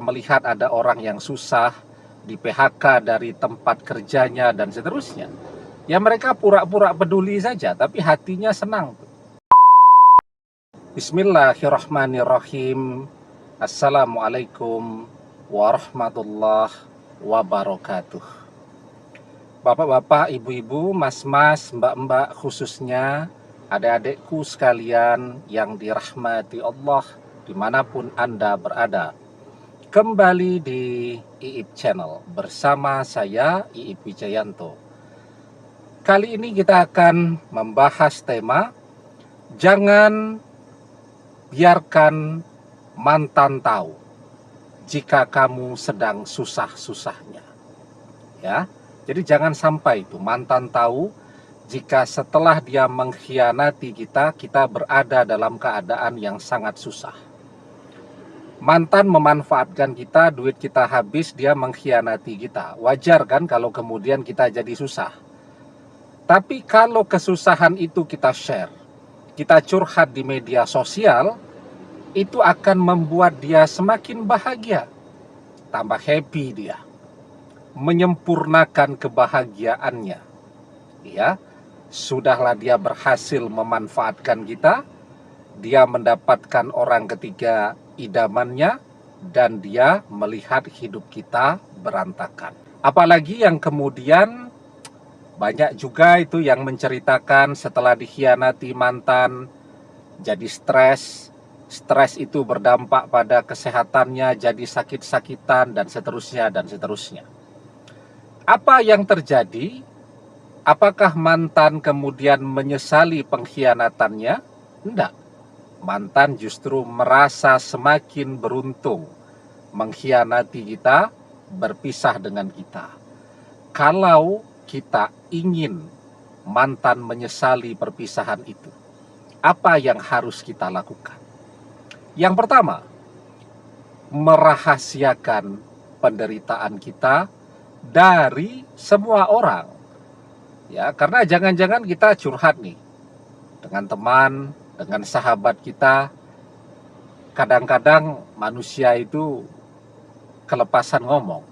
melihat ada orang yang susah, di PHK dari tempat kerjanya dan seterusnya, ya mereka pura-pura peduli saja, tapi hatinya senang. Bismillahirrahmanirrahim. Assalamualaikum warahmatullahi wabarakatuh. Bapak-bapak, ibu-ibu, mas-mas, mbak-mbak, khususnya adik-adikku sekalian yang dirahmati Allah dimanapun Anda berada. Kembali di Iip Channel bersama saya Iip Wijayanto. Kali ini kita akan membahas tema jangan biarkan mantan tahu jika kamu sedang susah-susahnya. Ya, jadi jangan sampai itu mantan tahu jika setelah dia mengkhianati kita, kita berada dalam keadaan yang sangat susah. Mantan memanfaatkan kita, duit kita habis, dia mengkhianati kita. Wajar kan kalau kemudian kita jadi susah. Tapi kalau kesusahan itu kita share, kita curhat di media sosial, itu akan membuat dia semakin bahagia. Tambah happy dia. Menyempurnakan kebahagiaannya. Ya, sudahlah dia berhasil memanfaatkan kita, dia mendapatkan orang ketiga idamannya, dan dia melihat hidup kita berantakan. Apalagi yang kemudian banyak juga itu yang menceritakan setelah dikhianati mantan jadi stres. Stres itu berdampak pada kesehatannya, jadi sakit-sakitan dan seterusnya dan seterusnya. Apa yang terjadi? Apakah mantan kemudian menyesali pengkhianatannya? Tidak. Mantan justru merasa semakin beruntung mengkhianati kita, berpisah dengan kita. Kalau kita ingin mantan menyesali perpisahan itu, apa yang harus kita lakukan? Yang pertama, merahasiakan penderitaan kita dari semua orang. Ya, karena jangan-jangan kita curhat nih dengan teman, dengan sahabat kita. Kadang-kadang manusia itu kelepasan ngomong.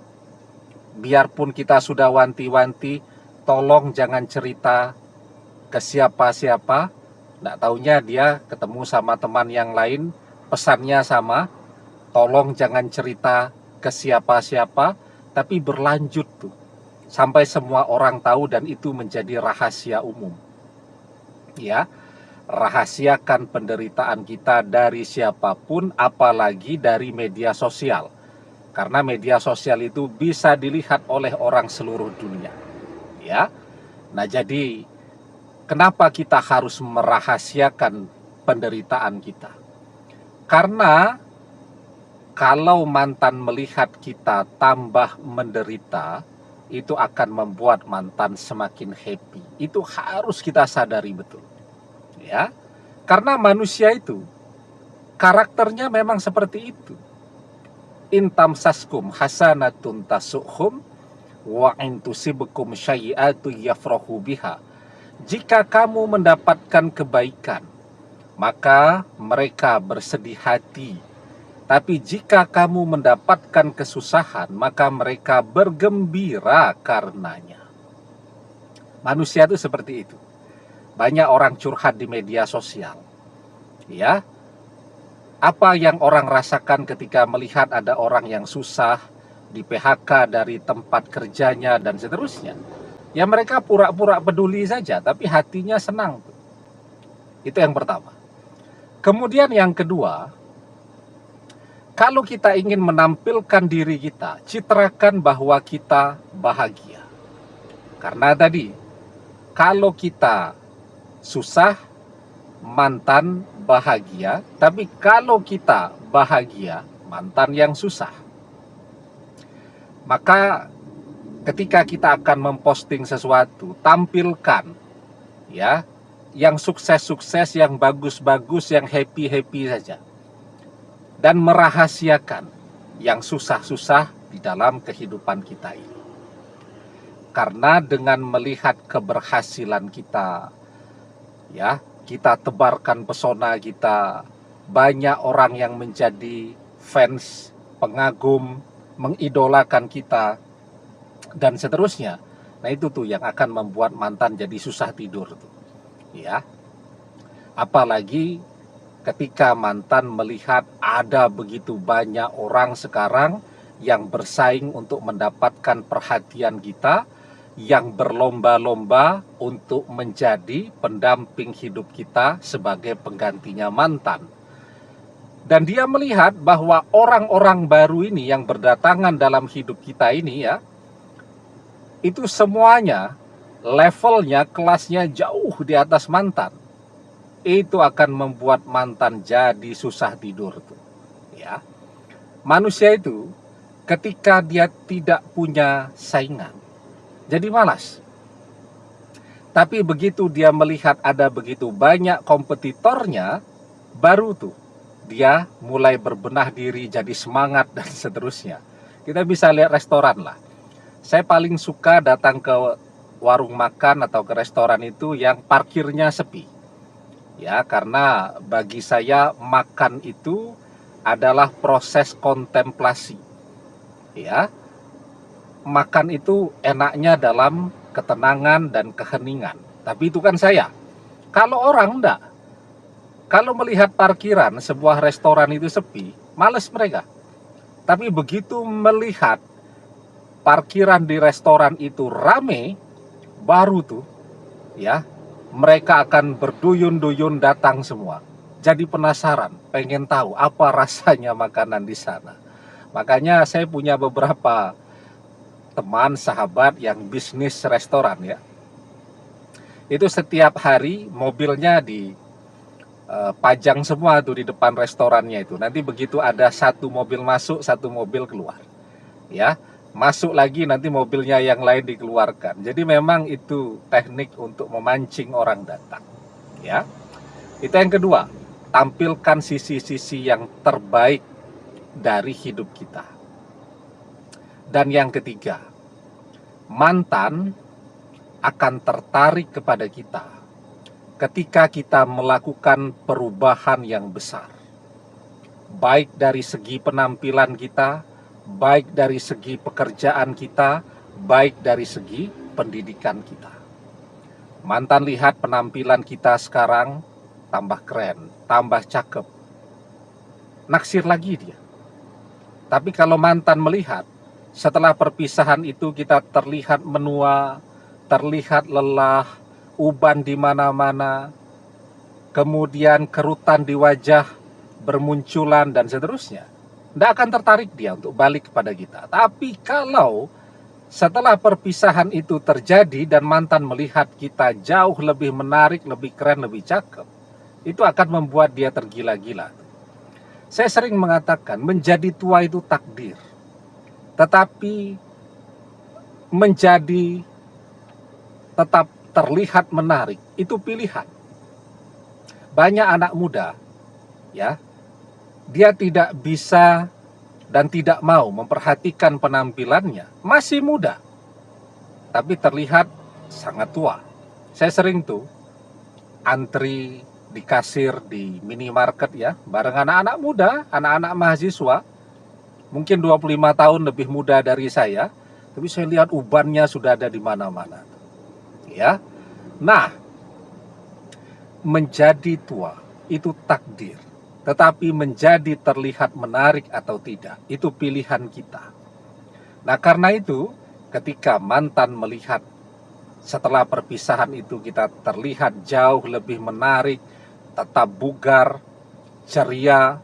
Biarpun kita sudah wanti-wanti, tolong jangan cerita ke siapa-siapa. Nggak taunya dia ketemu sama teman yang lain, pesannya sama, tolong jangan cerita ke siapa-siapa, tapi berlanjut tuh sampai semua orang tahu dan itu menjadi rahasia umum. Ya, rahasiakan penderitaan kita dari siapapun, apalagi dari media sosial. Karena media sosial itu bisa dilihat oleh orang seluruh dunia. Ya. Nah, jadi kenapa kita harus merahasiakan penderitaan kita? Karena kalau mantan melihat kita tambah menderita, itu akan membuat mantan semakin happy. Itu harus kita sadari betul. Ya, karena manusia itu karakternya memang seperti itu. Intamsaskum hasanatun tasukhum wa intusibukum syai'atu yafrahu biha. Jika kamu mendapatkan kebaikan, maka mereka bersedih hati. Tapi jika kamu mendapatkan kesusahan, maka mereka bergembira karenanya. Manusia itu seperti itu. Banyak orang curhat di media sosial. Ya. Apa yang orang rasakan ketika melihat ada orang yang susah, di PHK dari tempat kerjanya dan seterusnya. Ya mereka pura-pura peduli saja, tapi hatinya senang. Itu yang pertama. Kemudian yang kedua, kalau kita ingin menampilkan diri kita, citrakan bahwa kita bahagia. Karena tadi, kalau kita susah, mantan bahagia, tapi kalau kita bahagia, mantan yang susah. Maka ketika kita akan memposting sesuatu, tampilkan ya yang sukses-sukses, yang bagus-bagus, yang happy-happy saja. Dan merahasiakan yang susah-susah di dalam kehidupan kita ini. Karena dengan melihat keberhasilan kita, ya, kita tebarkan pesona kita, banyak orang yang menjadi fans, pengagum, mengidolakan kita, dan seterusnya. Nah itu tuh yang akan membuat mantan jadi susah tidur tuh, ya. Apalagi ketika mantan melihat ada begitu banyak orang sekarang yang bersaing untuk mendapatkan perhatian kita, yang berlomba-lomba untuk menjadi pendamping hidup kita sebagai penggantinya mantan. Dan dia melihat bahwa orang-orang baru ini yang berdatangan dalam hidup kita ini ya, itu semuanya levelnya, kelasnya jauh di atas mantan. Itu akan membuat mantan jadi susah tidur tuh, ya. Manusia itu ketika dia tidak punya saingan, jadi malas. Tapi begitu dia melihat ada begitu banyak kompetitornya, baru tuh dia mulai berbenah diri, jadi semangat dan seterusnya. Kita bisa lihat restoran lah. Saya paling suka datang ke warung makan atau ke restoran itu yang parkirnya sepi. Ya, karena bagi saya makan itu adalah proses kontemplasi. Ya, makan itu enaknya dalam ketenangan dan keheningan. Tapi itu kan saya. Kalau orang enggak. Kalau melihat parkiran sebuah restoran itu sepi, males mereka. Tapi begitu melihat parkiran di restoran itu rame, baru tuh ya, mereka akan berduyun-duyun datang semua. Jadi penasaran, pengen tahu apa rasanya makanan di sana. Makanya saya punya beberapa teman, sahabat yang bisnis restoran ya. Itu setiap hari mobilnya dipajang semua tuh di depan restorannya itu. Nanti begitu ada satu mobil masuk, satu mobil keluar. Ya, masuk lagi nanti mobilnya yang lain dikeluarkan. Jadi memang itu teknik untuk memancing orang datang, ya. Itu yang kedua, tampilkan sisi-sisi yang terbaik dari hidup kita. Dan yang ketiga, mantan akan tertarik kepada kita ketika kita melakukan perubahan yang besar, baik dari segi penampilan kita, baik dari segi pekerjaan kita, baik dari segi pendidikan kita. Mantan lihat penampilan kita sekarang tambah keren, tambah cakep, naksir lagi dia. Tapi kalau mantan melihat setelah perpisahan itu kita terlihat menua, terlihat lelah, uban di mana-mana, kemudian kerutan di wajah bermunculan dan seterusnya, tidak akan tertarik dia untuk balik kepada kita. Tapi kalau setelah perpisahan itu terjadi dan mantan melihat kita jauh lebih menarik, lebih keren, lebih cakep, itu akan membuat dia tergila-gila. Saya sering mengatakan menjadi tua itu takdir, tetapi menjadi tetap terlihat menarik itu pilihan. Banyak anak muda ya, dia tidak bisa dan tidak mau memperhatikan penampilannya, masih muda, tapi terlihat sangat tua. Saya sering tuh antri di kasir di minimarket ya, bareng anak-anak muda, anak-anak mahasiswa, mungkin 25 tahun lebih muda dari saya, tapi saya lihat ubannya sudah ada di mana-mana. Ya, nah, menjadi tua itu takdir. Tetapi menjadi terlihat menarik atau tidak, itu pilihan kita. Nah karena itu, ketika mantan melihat setelah perpisahan itu kita terlihat jauh lebih menarik, tetap bugar, ceria,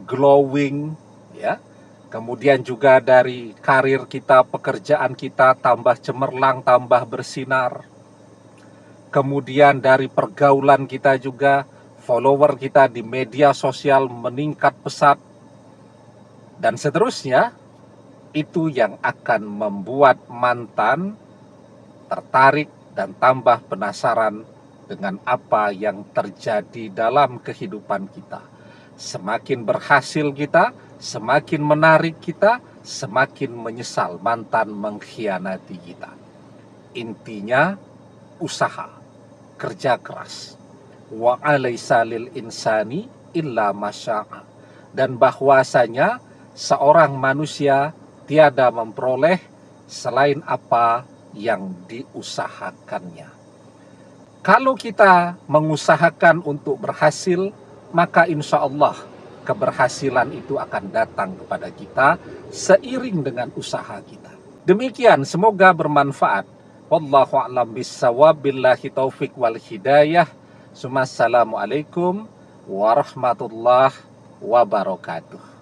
glowing, ya. Kemudian juga dari karir kita, pekerjaan kita tambah cemerlang, tambah bersinar. Kemudian dari pergaulan kita juga, follower kita di media sosial meningkat pesat, dan seterusnya. Itu yang akan membuat mantan tertarik dan tambah penasaran dengan apa yang terjadi dalam kehidupan kita. Semakin berhasil kita, semakin menarik kita, semakin menyesal mantan mengkhianati kita. Intinya usaha, kerja keras. Wa alaisa lil insani illa masya'a. Dan bahwasanya seorang manusia tiada memperoleh selain apa yang diusahakannya. Kalau kita mengusahakan untuk berhasil, maka insya Allah keberhasilan itu akan datang kepada kita seiring dengan usaha kita. Demikian, semoga bermanfaat. Wallahu a'lam bissawab, billahi taufik wal hidayah. Assalamualaikum warahmatullahi wabarakatuh.